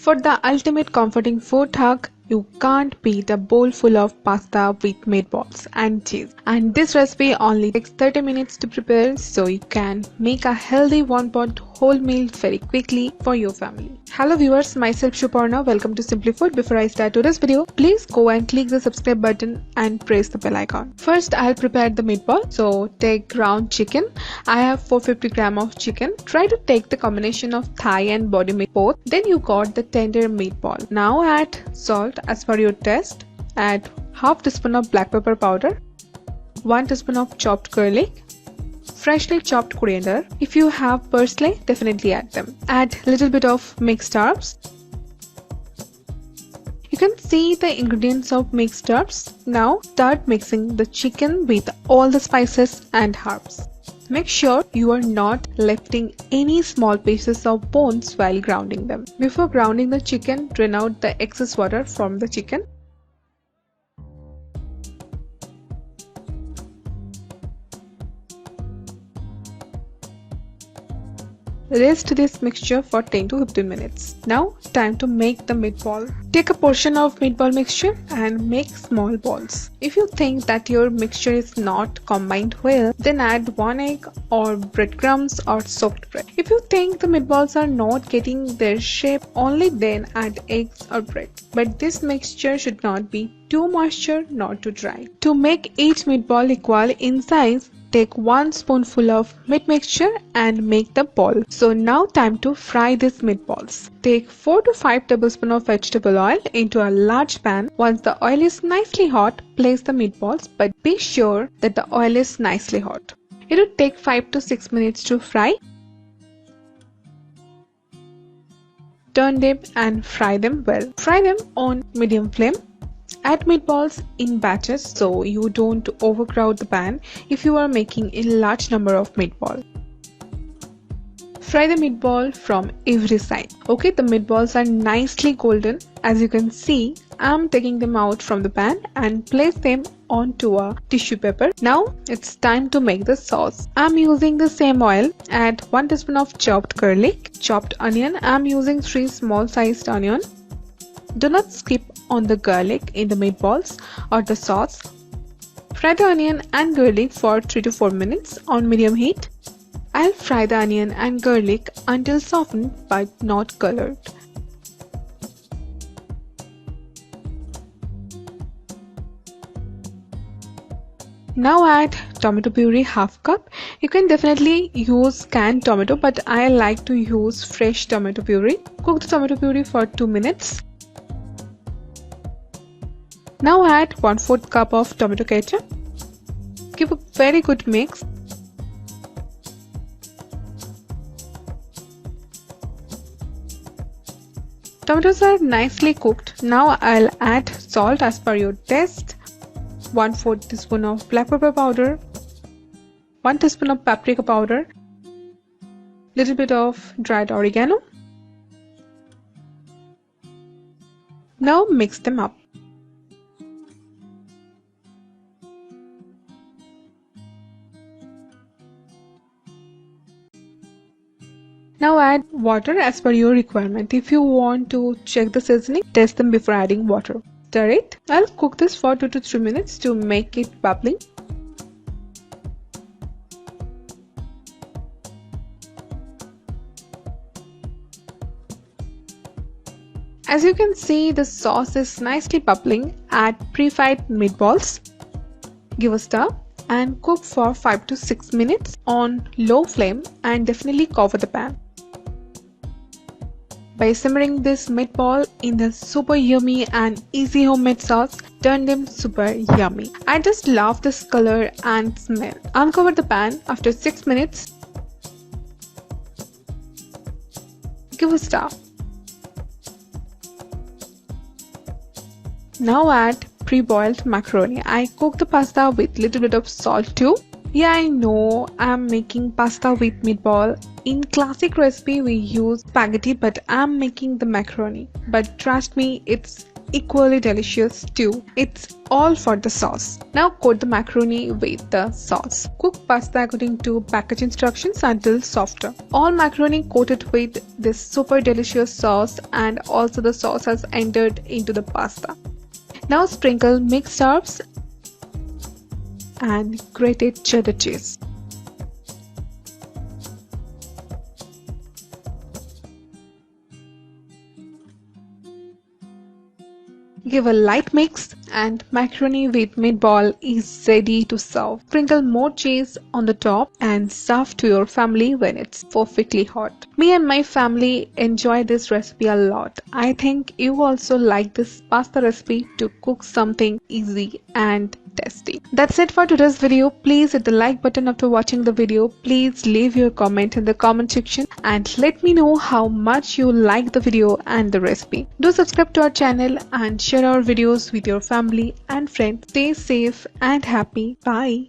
For the ultimate comforting food hug, you can't beat a bowl full of pasta with meatballs and cheese. And this recipe only takes 30 minutes to prepare, so you can make a healthy one-pot whole meal very quickly for your family. Hello viewers, myself Shuparna. Welcome to Simply Food. Before I start today's video, please go and click the subscribe button and press the bell icon. First, I'll prepare the meatball. So take ground chicken. I have 450 grams of chicken. Try to take the combination of thigh and body meat both. Then you got the tender meatball. Now add salt as per your taste. Add half teaspoon of black pepper powder, 1 teaspoon of chopped garlic, freshly chopped coriander. If you have parsley, definitely add them. Add little bit of mixed herbs. You can see the ingredients of mixed herbs. Now start mixing the chicken with all the spices and herbs. Make sure you are not lifting any small pieces of bones while grounding them. Before grounding the chicken, drain out the excess water from the chicken. Rest this mixture for 10 to 15 minutes. Now time to make the meatball. Take a portion of meatball mixture and make small balls. If you think that your mixture is not combined well, then add 1 egg or breadcrumbs or soaked bread. If you think the meatballs are not getting their shape, only then add eggs or bread. But this mixture should not be too moisture nor too dry. To make each meatball equal in size, take 1 spoonful of meat mixture and make the ball. So now time to fry these meatballs. Take 4 to 5 tablespoons of vegetable oil into a large pan. Once the oil is nicely hot, place the meatballs, but be sure that the oil is nicely hot. It will take 5 to 6 minutes to fry. Turn them and fry them well. Fry them on medium flame. Add meatballs in batches so you don't overcrowd the pan if you are making a large number of meatballs. Fry the meatball from every side. Okay, the meatballs are nicely golden. As you can see, I'm taking them out from the pan and place them onto a tissue paper. Now it's time to make the sauce. I'm using the same oil. Add 1 teaspoon of chopped garlic, chopped onion. I'm using 3 small sized onions. Do not skip on the garlic in the meatballs or the sauce. Fry the onion and garlic for 3 to 4 minutes on medium heat. I'll fry the onion and garlic until softened but not colored. Now add tomato puree half cup. You can definitely use canned tomato, but I like to use fresh tomato puree. Cook the tomato puree for 2 minutes. Now add 1/4 cup of tomato ketchup. Give a very good mix. Tomatoes are nicely cooked. Now I'll add salt as per your taste. 1/4 teaspoon of black pepper powder, 1 teaspoon of paprika powder, little bit of dried oregano. Now mix them up. Now add water as per your requirement. If you want to check the seasoning, test them before adding water. Stir it. I'll cook this for 2 to 3 minutes to make it bubbling. As you can see, the sauce is nicely bubbling. Add pre-fried meatballs. Give a stir and cook for 5 to 6 minutes on low flame and definitely cover the pan. By simmering this meatball in the super yummy and easy homemade sauce, turn them super yummy. I just love this color and smell. Uncover the pan after 6 minutes. Give a stir. Now add pre-boiled macaroni. I cook the pasta with little bit of salt too. Yeah, I know I'm making pasta with meatball. In classic recipe we use spaghetti, but I'm making the macaroni. But trust me, it's equally delicious too. It's all for the sauce. Now coat the macaroni with the sauce. Cook pasta according to package instructions until softer. All macaroni coated with this super delicious sauce, and also the sauce has entered into the pasta. Now sprinkle mixed herbs and grated cheddar cheese. Give a light mix and macaroni with meatball is ready to serve. Sprinkle more cheese on the top and serve to your family when it's perfectly hot. Me and my family enjoy this recipe a lot. I think you also like this pasta recipe to cook something easy and tasty. That's it for today's video. Please hit the like button after watching the video. Please leave your comment in the comment section and let me know how much you like the video and the recipe. Do subscribe to our channel and share our videos with your family and friends. Stay safe and happy. Bye.